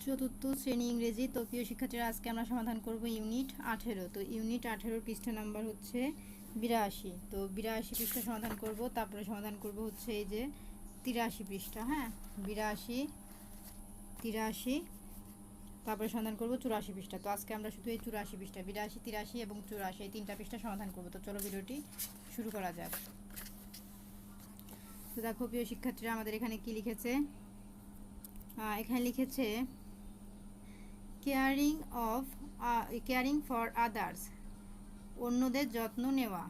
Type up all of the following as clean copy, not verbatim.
চতুর্থ শ্রেণী ইংরেজি। তো প্রিয় শিক্ষার্থীরা, আজকে আমরা সমাধান করব ইউনিট 18। তো ইউনিট 18 পৃষ্ঠা নাম্বার হচ্ছে 82। তো 82 পৃষ্ঠা সমাধান করব, তারপরে সমাধান করব হচ্ছে এই যে 83 পৃষ্ঠা। হ্যাঁ, 82, 83, তারপরে সমাধান করব 84 পৃষ্ঠা। তো আজকে আমরা শুধু এই 84 পৃষ্ঠা, 82, 83 এবং 84 এই তিনটা পৃষ্ঠা সমাধান করব। তো চলো ভিডিওটি শুরু করা যাক। তো দেখো প্রিয় শিক্ষার্থীরা, আমাদের এখানে কি লিখেছে? এখানে লিখেছে কেয়ারিং ফর আদার্স, অন্যদের যত্ন নেওয়া।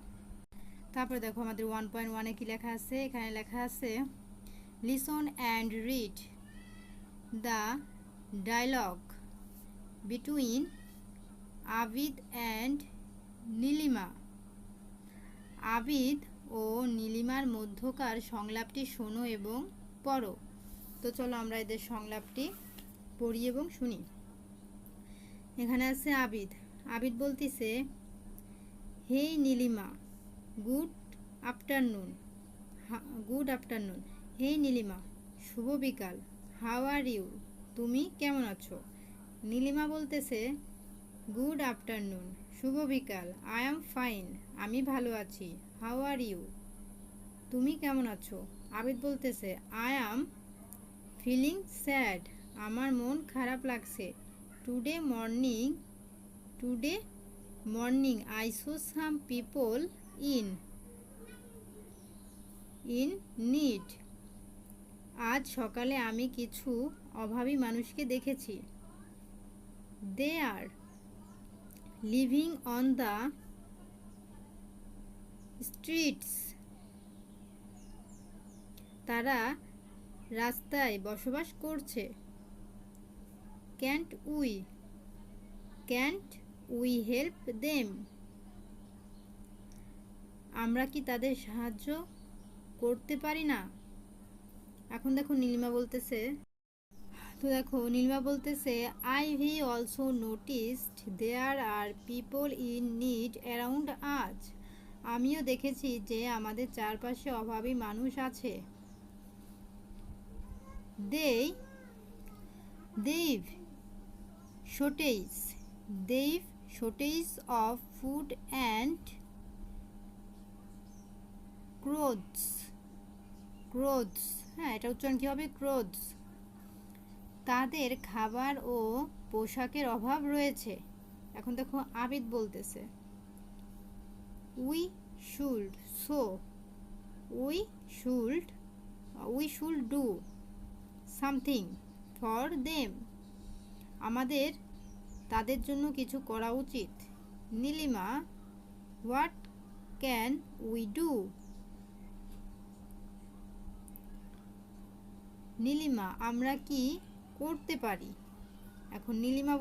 তারপরে দেখো আমাদের 1.1-এ কি লেখা আছে? এখানে লেখা আছে listen and read the dialogue between Abid and Nilima. Abid ও নীলিমার মধ্যকার সংলাপটি শোনো এবং পড়ো। তো চলো আমরা এদের সংলাপটি পড়ি এবং শুনি। এখানে আছে আবিদ। আবিদ বলতেছে, hey Nilima, good afternoon. Good afternoon. Hey Nilima, শুভ বিকাল। হাউ আর ইউ, তুমি কেমন আছো? নীলিমা বলতেছে, গুড আফটারনুন, শুভ বিকাল। আই অ্যাম ফাইন, আমি ভালো আছি। হাউ আর ইউ, তুমি কেমন আছো? আবিদ বলতেছে, আই অ্যাম ফিলিং স্যাড, আমার মন খারাপ লাগছে। Today morning I saw some people in need. আজ সকালে আমি কিছু অভাবী মানুষকে দেখেছি। They are living on the streets. তারা রাস্তায় বসবাস করছে। Can't we help them? আমরা কি তাদের সাহায্য করতে পারি না? এখন দেখো নীলিমা বলতেছে, I have also noticed there are people in need around us. আমিও দেখেছি যে আমাদের চারপাশে অভাবী মানুষ আছে। They've shortage of food and clothes. হ্যাঁ, এটা উচ্চারণ কি হবে? clothes. তাদের খাবার ও পোশাকের অভাব রয়েছে। এখন দেখো আবিদ বলতেছে, we should do something for them. আমাদের তাদের জন্য কিছু করা উচিত। Nilima, what can we do? Nilima, আমরা কি করতে পারি? এখন নীলিমা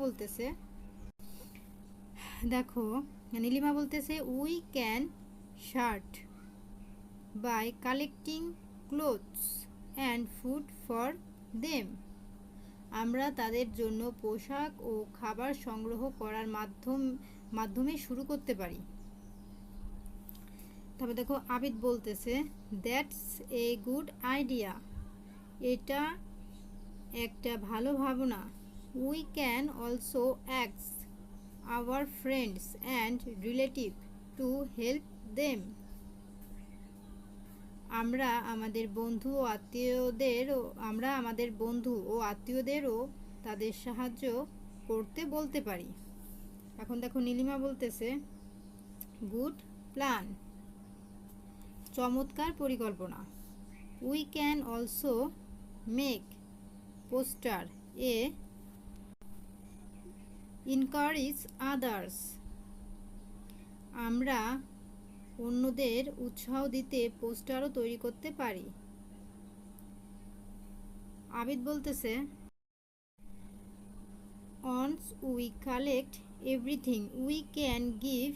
বলতেছে, we can start by collecting clothes and food for them. আমরা তাদের জন্য পোশাক ও খাবার সংগ্রহ করার মাধ্যমে শুরু করতে পারি। তারপর দেখো আবিদ বলতেছে, দ্যাটস এ গুড আইডিয়া, এটা একটা ভালো ভাবনা। We can also ask our friends and relative to help them. আমরা আমাদের বন্ধু ও আত্মীয়দেরও তাদের সাহায্য করতে বলতে পারি। এখন দেখো নীলিমা বলতেছে, গুড প্ল্যান, চমৎকার পরিকল্পনা। We can also make poster encourage others. আমরা অন্যদের উৎসাহ দিতে পোস্টারও তৈরি করতে পারি। আবিদ বলতেছে, once we collect everything we can give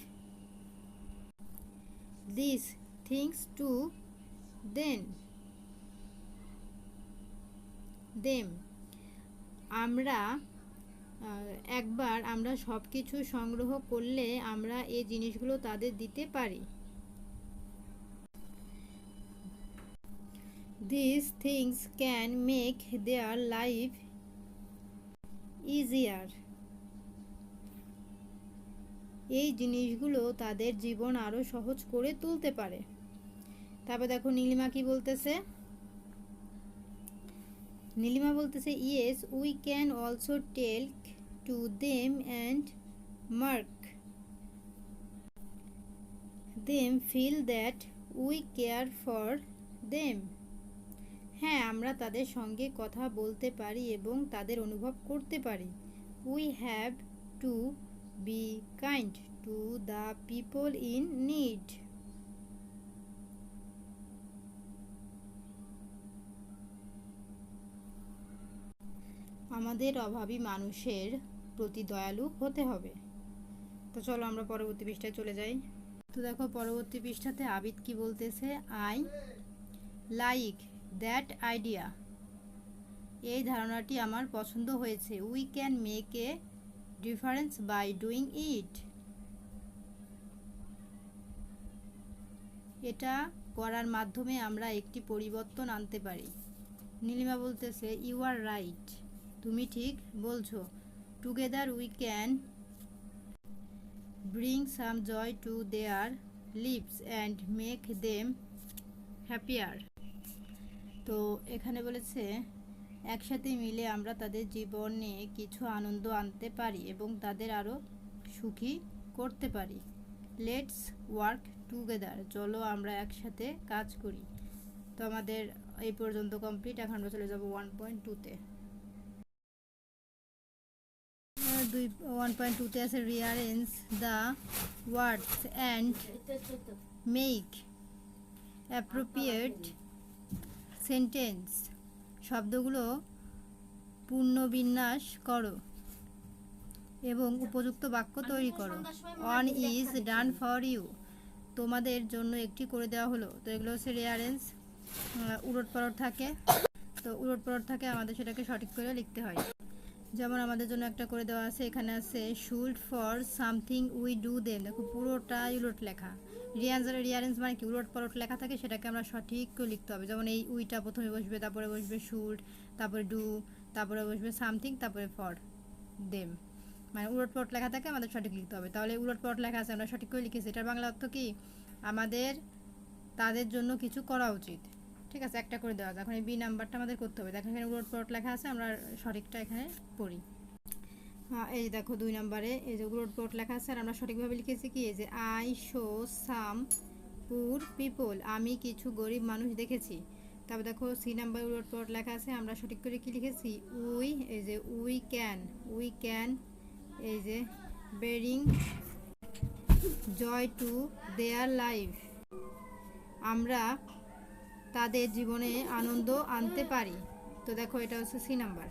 these things to them. একবার আমরা সব কিছু সংগ্রহ করলে আমরা এই জিনিসগুলো তাদের দিতে পারি। These things can make their life easier. এই জিনিসগুলো তাদের জীবন আরো সহজ করে তুলতে পারে। তারপর দেখো নীলিমা কি বলতেছে। নীলিমা বলতেছে yes we can also tell to them and mark them feel that we care for them. হ্যাঁ, আমরা তাদের সঙ্গে কথা বলতে পারি এবং তাদের অনুভব করতে পারি। We have to be kind to the people in need. আমাদের অভাবী মানুষের প্রতি দয়ালু হতে হবে। তো চলো আমরা পরবর্তী পৃষ্ঠায় চলে যাই। তো দেখো পরবর্তী পৃষ্ঠাতে আবিদ কি বলতেছে, আই লাইক দ্যাট আইডিয়া। এই ধারণাটি আমার পছন্দ হয়েছে। We can make a difference by doing it. এটা করার মাধ্যমে আমরা একটি পরিবর্তন আনতে পারি। নীলিমা বলতেছে ইউ আর রাইট, তুমি ঠিক বলছো। Together we can bring some joy to their lives and make them happier. তো এখানে বলেছে একসাথে মিলে আমরা তাদের জীবনে কিছু আনন্দ আনতে পারি এবং তাদের আরও সুখী করতে পারি। লেটস ওয়ার্ক টুগেদার, চলো আমরা একসাথে কাজ করি। তো আমাদের এই পর্যন্ত কমপ্লিট। এখন আমরা চলে যাবো 1.2-তে। 1.2-তে আছে rearrange the words and make appropriate sentence. শব্দগুলো পুনর্বিন্যাস করো এবং উপযুক্ত বাক্য তৈরি করো। One is done for you, তোমাদের জন্য একটি করে দেওয়া হলো। তো এগুলো হচ্ছে রিঅ্যারেঞ্জ, উলটপালট থাকে। তো উলটপালট থাকে, আমাদের সেটাকে সঠিক করে লিখতে হয়। যেমন আমাদের জন্য একটা করে দেওয়া আছে, এখানে আছে should for something we do them. দেখো পুরোটাই উলট লেখা। রিঅ্যারেঞ্জ মানে কি, উলট পালট লেখা থাকে, সেটাকে আমরা সঠিক করে লিখতে হবে। যেমন এই উইটা প্রথমে বসবে, তারপরে বসবে শুড, তারপরে ডু, তারপরে বসবে সামথিং, তারপরে ফর দেম। মানে উলট পালট লেখা থাকে, আমাদের সঠিক লিখতে হবে। তাহলে উলট পালট লেখা আছে, আমরা সঠিক করে লিখেছি। এটার বাংলা অর্থ কি, আমাদের তাদের জন্য কিছু করা উচিত। ঠিক আছে, একটা করে দেওয়া আছে। এখন এই বি নাম্বারটা আমাদের করতে হবে। দেখো এখানে উলট পালট লেখা আছে, আমরা সঠিকটা এখানে পড়ি। এই যে দেখো 2 নম্বরে এই যে উলট পালট লেখা আছে, আর আমরা সঠিকভাবে লিখেছি কি, এই যে I show some poor people, আমি কিছু গরিব মানুষ দেখেছি। তারপর দেখো সি নাম্বার উলট পালট লেখা আছে, আমরা সঠিক করে কি লিখেছি, উই, এই যে উই ক্যান এই যে bring joy to their life, আমরা তাদের জীবনে আনন্দ আনতে পারি। তো দেখো এটা হচ্ছে সি নাম্বার।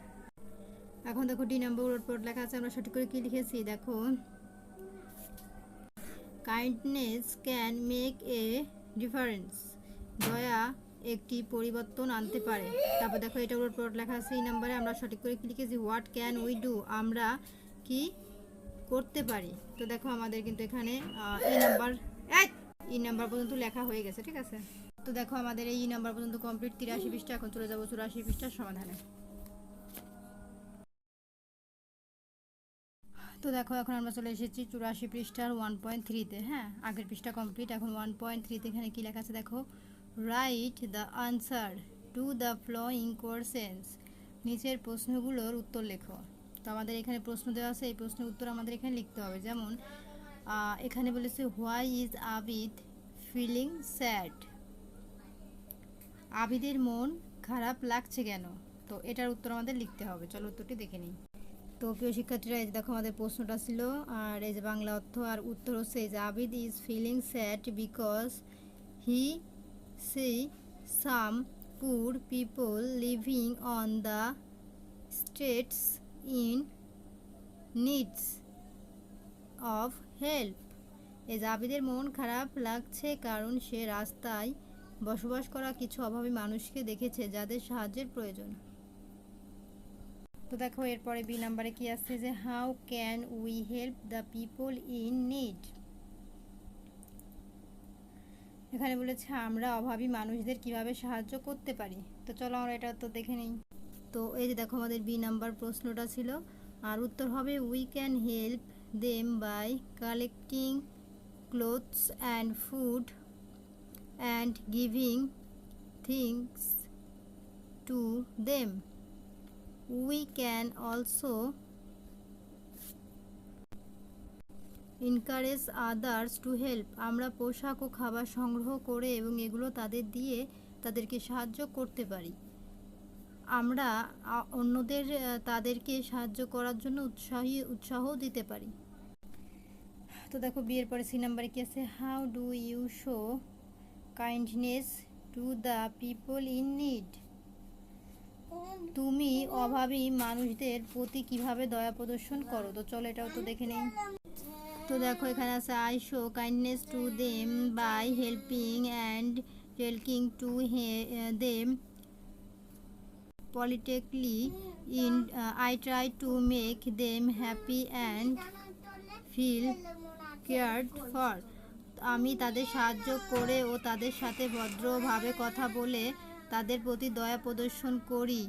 এখন দেখো ডি নাম্বার উলটপালট লেখা আছে, আমরা সঠিক করে কি লিখেছি, দেখো kindness can make a difference, দয়া একটি পরিবর্তন আনতে পারে। তারপর দেখো এটা উলটপালট লেখা আছে এই নাম্বারে, আমরা সঠিক করে কি লিখেছি, হোয়াট ক্যান উই ডু, আমরা কি করতে পারি। তো দেখো আমাদের কিন্তু এখানে ই নাম্বার পর্যন্ত লেখা হয়ে গেছে। ঠিক আছে, তো দেখো আমাদের এই নাম্বার পর্যন্ত কমপ্লিট 83 পৃষ্ঠা। এখন চলে যাবো 84 পৃষ্ঠার সমাধানে। তো দেখো এখন আমরা চলে এসেছি 84 পৃষ্ঠার 1.3-তে। হ্যাঁ, আগের পৃষ্ঠা কমপ্লিট। এখন 1.3-তে এখানে কি লেখা আছে দেখো, write the answer to the following questions, নিচের প্রশ্নগুলোর উত্তর লেখো। তো আমাদের এখানে প্রশ্ন দেওয়া আছে, এই প্রশ্নের উত্তর আমাদের এখানে লিখতে হবে। যেমন এখানে বলেছে why is Abid feeling sad, আবিদের মন খারাপ লাগছে কেন। তো এটার উত্তর আমাদের লিখতে হবে। চলো উত্তরটি দেখে নিই। তো প্রিয় শিক্ষার্থীরা, এই যে দেখো আমাদের প্রশ্নটা ছিল, আর এই যে বাংলা অর্থ আর উত্তর হচ্ছে এই যে Abid is feeling sad because he see some poor people living on the streets in needs of help. এই যে আবিদের মন খারাপ লাগছে কারণ সে রাস্তায় বসবাস করা কিছু অভাবী মানুষকে দেখেছে যাদের সাহায্যের প্রয়োজন। তো দেখো এরপরে বি নাম্বারে কি আসছে, যে how can we help the people in need. এখানে বলেছে আমরা অভাবী মানুষদের কিভাবে সাহায্য করতে পারি। তো চলো আমরা এটা তো দেখে নিই। তো এই যে দেখো আমাদের বি নাম্বার প্রশ্নটা ছিল, আর উত্তর হবে we can help them by collecting clothes and food and giving things to them. We can also encourage others to help. আমরা পোশাক ও খাবার সংগ্রহ করে এবং এগুলো তাদের দিয়ে তাদেরকে সাহায্য করতে পারি। আমরা অন্যদের তাদেরকে সাহায্য করার জন্য উৎসাহ দিতে পারি। তো দেখো বিয়ের পরে সি নাম্বারে কি আছে, how do you show kindness to the people in need. তুমি অভাবী মানুষদের প্রতি কিভাবে দয়া প্রদর্শন করো। তো চলো এটাও তো দেখে নেই। তো দেখো এখানে আছে I show kindness to them by helping and talking to them politically in I try to make them happy and feel cared for। আমি তাদের সাহায্য করে ও তাদের সাথে ভদ্রভাবে কথা বলে তাদের প্রতি দয়া প্রদর্শন করি।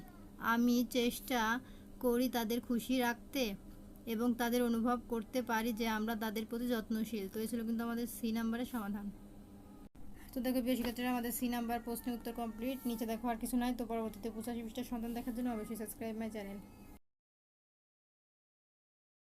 আমি চেষ্টা করি তাদের খুশি রাখতে এবং তাদের অনুভব করতে পারি যে আমরা তাদের প্রতি যত্নশীল। তো এই ছিল কিন্তু আমাদের সি নাম্বারের সমাধান। তো দেখো প্রিয় শিক্ষার্থীরা, আমাদের সি নাম্বার প্রশ্নের উত্তর কমপ্লিট। নিচে দেখো আর কিছু নাই। তো পরবর্তীতে 85 পৃষ্ঠার সন্ধান দেখার জন্য অবশ্যই সাবস্ক্রাইব মাই চ্যানেল।